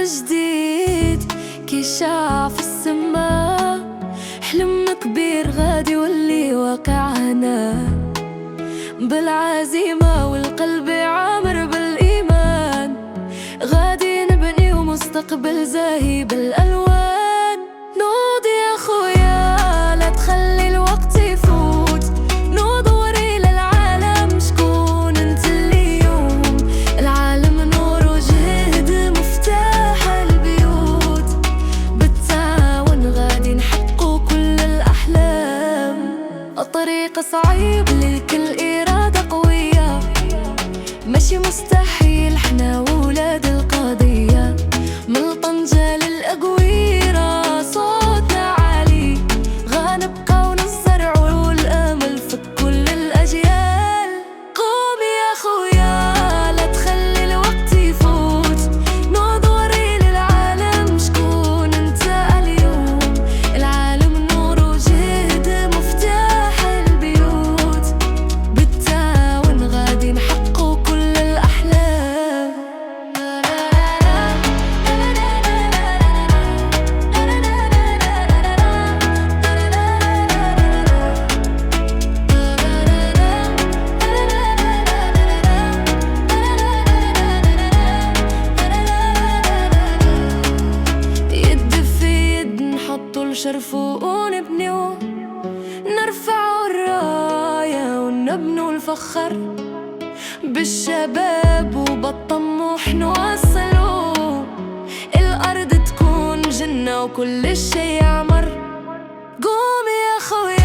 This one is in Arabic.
جديد كي شاع في السما، حلم كبير غادي واللي واقع هنا، بالعزيمة والقلب عامر بالإيمان، غادي نبني ومستقبل زاهي بالألوان. نوض يا خويا لا تخلي الوقت يفوت، نوض وري للعالم شكون انت اليوم، العالم نور وجهد مفتاح البيوت، بالتعاون غادي نحققوا كل الأحلام. الطريق صعيب للكل إرادة قوية، ماشي مستحيل حنا ولاد القضية، من طنجة للأقويرة صوتنا عالي، غنبقى ونزرعوا الأمل في كل الأجيال. قوم يا خويا لا تخلي الوقت يفوت، نوض وري للعالم شكون انت اليوم، العالم نور وجهد مفتاح البيوت، بالتعاون غادي نحققوا كل الأحلام. يد في يد نحطوا الشرف ونبنيو، نرفعوا الراية ونبنوا الفخر، بالشباب وبالطموح نوصلوا، الأرض تكون جنة وكل الشي يعمر. قوم يا خويا